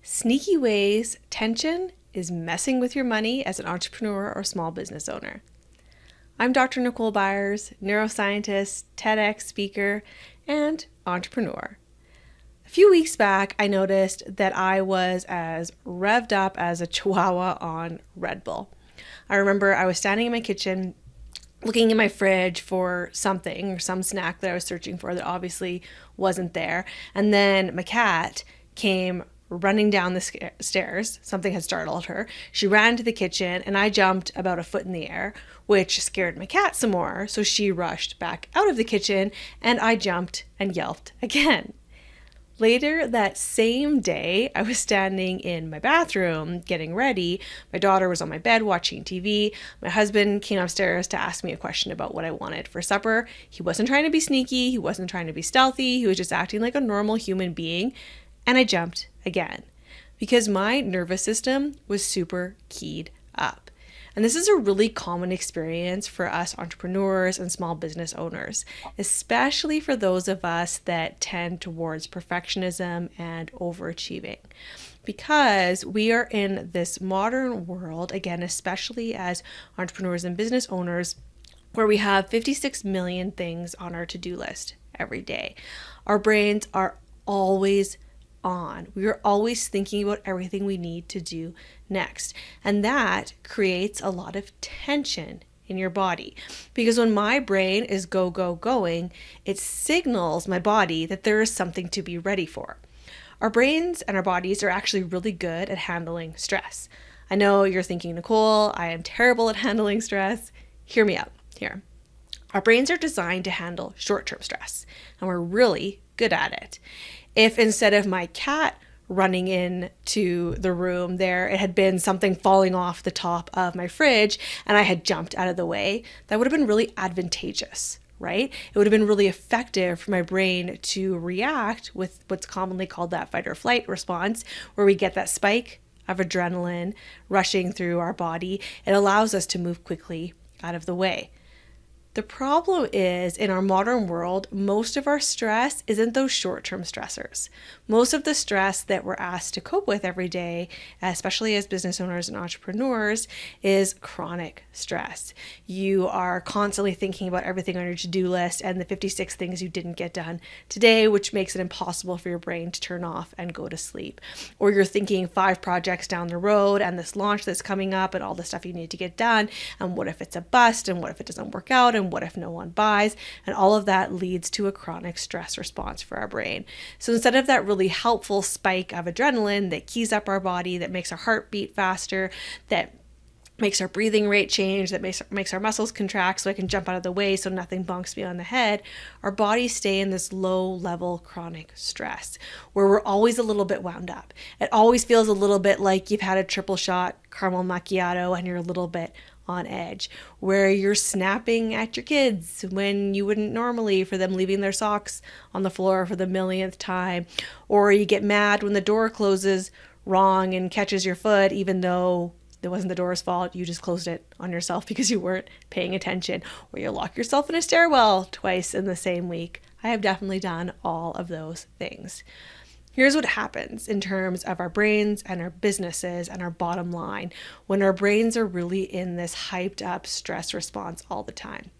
Sneaky ways tension is messing with your money as an entrepreneur or small business owner. I'm Dr. Nicole Byers, neuroscientist, TEDx speaker, and entrepreneur. A few weeks back, I noticed that I was as revved up as a chihuahua on Red Bull. I remember I was standing in my kitchen looking in my fridge for something or some snack that I was searching for that obviously wasn't there. And then my cat came running down the stairs. Something had startled her. She ran to the kitchen and I jumped about a foot in the air, which scared my cat some more. So she rushed back out of the kitchen and I jumped and yelped again. Later that same day, I was standing in my bathroom getting ready. My daughter was on my bed watching TV. My husband came upstairs to ask me a question about what I wanted for supper. He wasn't trying to be sneaky. He wasn't trying to be stealthy. He was just acting like a normal human being. And I jumped again because my nervous system was super keyed up. And this is a really common experience for us entrepreneurs and small business owners, especially for those of us that tend towards perfectionism and overachieving. Because we are in this modern world, again, especially as entrepreneurs and business owners, where we have 56 million things on our to-do list every day. Our brains are always on. We are always thinking about everything we need to do next. And that creates a lot of tension in your body. Because when my brain is going, it signals my body that there is something to be ready for. Our brains and our bodies are actually really good at handling stress. I know you're thinking, Nicole, I am terrible at handling stress. Hear me out here. Our brains are designed to handle short-term stress, and we're really good at it. If instead of my cat running into the room there, it had been something falling off the top of my fridge and I had jumped out of the way, that would have been really advantageous, right? It would have been really effective for my brain to react with what's commonly called that fight or flight response, where we get that spike of adrenaline rushing through our body. It allows us to move quickly out of the way. The problem is, in our modern world, most of our stress isn't those short-term stressors. Most of the stress that we're asked to cope with every day, especially as business owners and entrepreneurs, is chronic stress. You are constantly thinking about everything on your to-do list and the 56 things you didn't get done today, which makes it impossible for your brain to turn off and go to sleep. Or you're thinking 5 projects down the road and this launch that's coming up and all the stuff you need to get done, and what if it's a bust, and what if it doesn't work out, and what if no one buys? And all of that leads to a chronic stress response for our brain. So instead of that really helpful spike of adrenaline that keys up our body, that makes our heart beat faster, that makes our breathing rate change, that makes our muscles contract so I can jump out of the way so nothing bonks me on the head, our bodies stay in this low-level chronic stress where we're always a little bit wound up. It always feels a little bit like you've had a triple shot caramel macchiato and you're a little bit on edge, where you're snapping at your kids when you wouldn't normally for them leaving their socks on the floor for the millionth time, or you get mad when the door closes wrong and catches your foot even though it wasn't the door's fault, you just closed it on yourself because you weren't paying attention, or you lock yourself in a stairwell twice in the same week. I have definitely done all of those things. Here's what happens in terms of our brains and our businesses and our bottom line when our brains are really in this hyped up stress response all the time.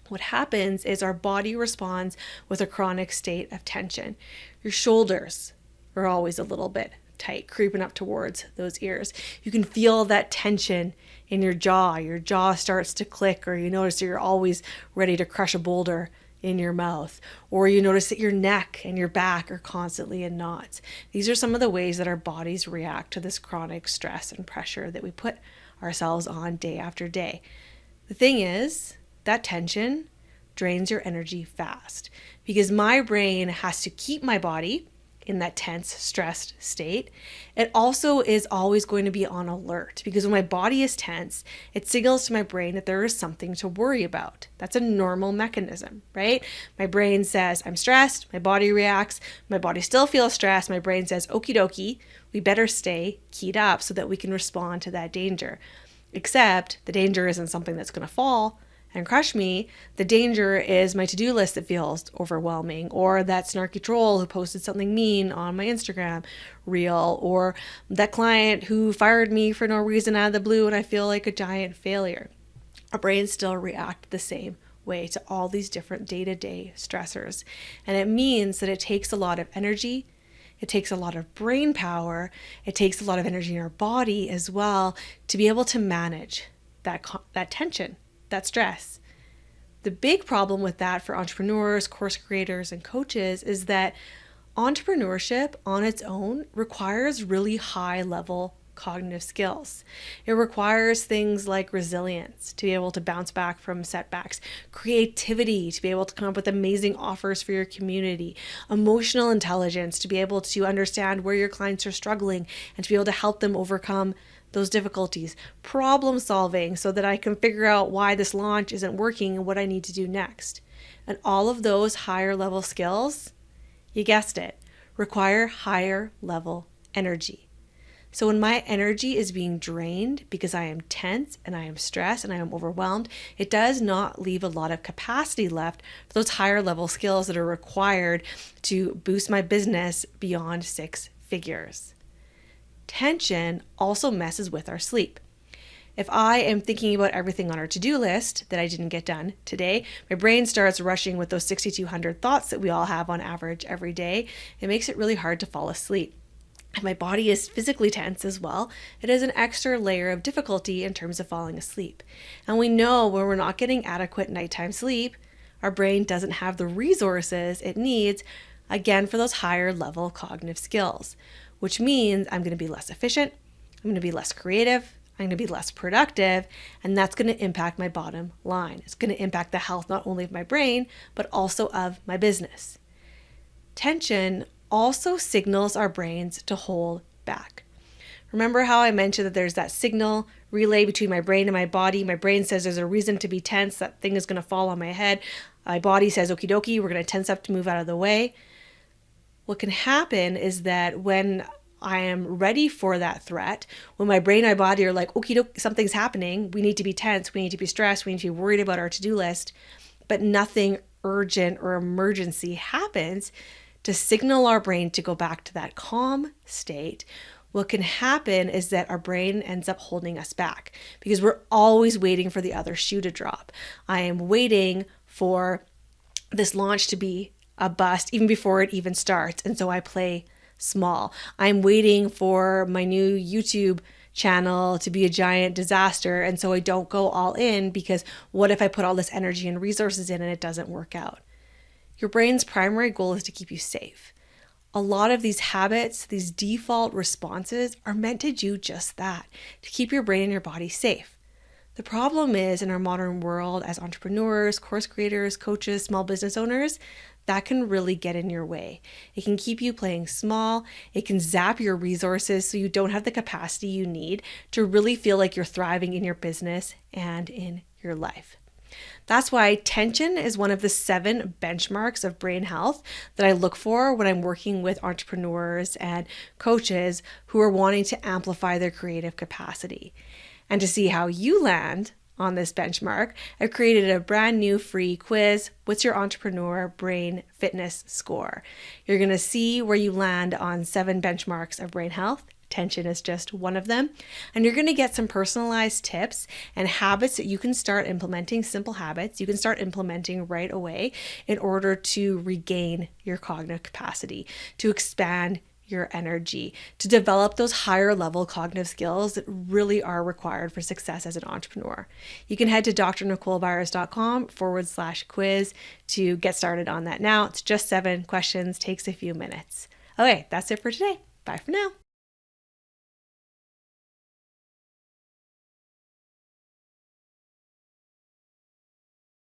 What happens is our body responds with a chronic state of tension. Your shoulders are always a little bit tight, creeping up towards those ears. You can feel that tension in your jaw. Your jaw starts to click, or you notice that you're always ready to crush a boulder in your mouth, or you notice that your neck and your back are constantly in knots. These are some of the ways that our bodies react to this chronic stress and pressure that we put ourselves on day after day. The thing is, that tension drains your energy fast because my brain has to keep my body in that tense, stressed state. It also is always going to be on alert because when my body is tense, it signals to my brain that there is something to worry about. That's a normal mechanism, right? My brain says, I'm stressed. My body reacts. My body still feels stressed. My brain says, okie dokie, we better stay keyed up so that we can respond to that danger. Except the danger isn't something that's going to fall and crush me, the danger is my to-do list that feels overwhelming, or that snarky troll who posted something mean on my Instagram reel, or that client who fired me for no reason out of the blue and I feel like a giant failure. Our brains still react the same way to all these different day-to-day stressors. And it means that it takes a lot of energy, it takes a lot of brain power, it takes a lot of energy in our body as well to be able to manage that tension, that stress. The big problem with that for entrepreneurs, course creators, and coaches is that entrepreneurship on its own requires really high level cognitive skills. It requires things like resilience to be able to bounce back from setbacks, creativity to be able to come up with amazing offers for your community, emotional intelligence to be able to understand where your clients are struggling and to be able to help them overcome those difficulties, problem solving so that I can figure out why this launch isn't working and what I need to do next. And all of those higher level skills, you guessed it, require higher level energy. So when my energy is being drained because I am tense and I am stressed and I am overwhelmed, it does not leave a lot of capacity left for those higher level skills that are required to boost my business beyond 6 figures. Tension also messes with our sleep. If I am thinking about everything on our to-do list that I didn't get done today, my brain starts rushing with those 6,200 thoughts that we all have on average every day. It makes it really hard to fall asleep. And my body is physically tense as well. It is an extra layer of difficulty in terms of falling asleep. And we know when we're not getting adequate nighttime sleep, our brain doesn't have the resources it needs, again, for those higher level cognitive skills, which means I'm going to be less efficient, I'm going to be less creative, I'm going to be less productive, and that's going to impact my bottom line. It's going to impact the health not only of my brain, but also of my business. Tension also signals our brains to hold back. Remember how I mentioned that there's that signal relay between my brain and my body? My brain says there's a reason to be tense, that thing is going to fall on my head. My body says, okie dokie, we're going to tense up to move out of the way. What can happen is that when I am ready for that threat, when my brain and my body are like, okie dokie, something's happening, we need to be tense, we need to be stressed, we need to be worried about our to-do list, but nothing urgent or emergency happens, to signal our brain to go back to that calm state, what can happen is that our brain ends up holding us back because we're always waiting for the other shoe to drop. I am waiting for this launch to be a bust even before it even starts. And so I play small. I'm waiting for my new YouTube channel to be a giant disaster. And so I don't go all in because what if I put all this energy and resources in and it doesn't work out? Your brain's primary goal is to keep you safe. A lot of these habits, these default responses are meant to do just that, to keep your brain and your body safe. The problem is in our modern world as entrepreneurs, course creators, coaches, small business owners, that can really get in your way. It can keep you playing small. It can zap your resources so you don't have the capacity you need to really feel like you're thriving in your business and in your life. That's why tension is one of the 7 benchmarks of brain health that I look for when I'm working with entrepreneurs and coaches who are wanting to amplify their creative capacity. And to see how you land on this benchmark, I've created a brand new free quiz. What's your entrepreneur brain fitness score? You're going to see where you land on 7 benchmarks of brain health. Tension is just one of them. And you're going to get some personalized tips and habits that you can start implementing, simple habits you can start implementing right away in order to regain your cognitive capacity, to expand your energy, to develop those higher level cognitive skills that really are required for success as an entrepreneur. You can head to drnicolebyers.com/quiz to get started on that now. It's just 7 questions, takes a few minutes. Okay, that's it for today. Bye for now.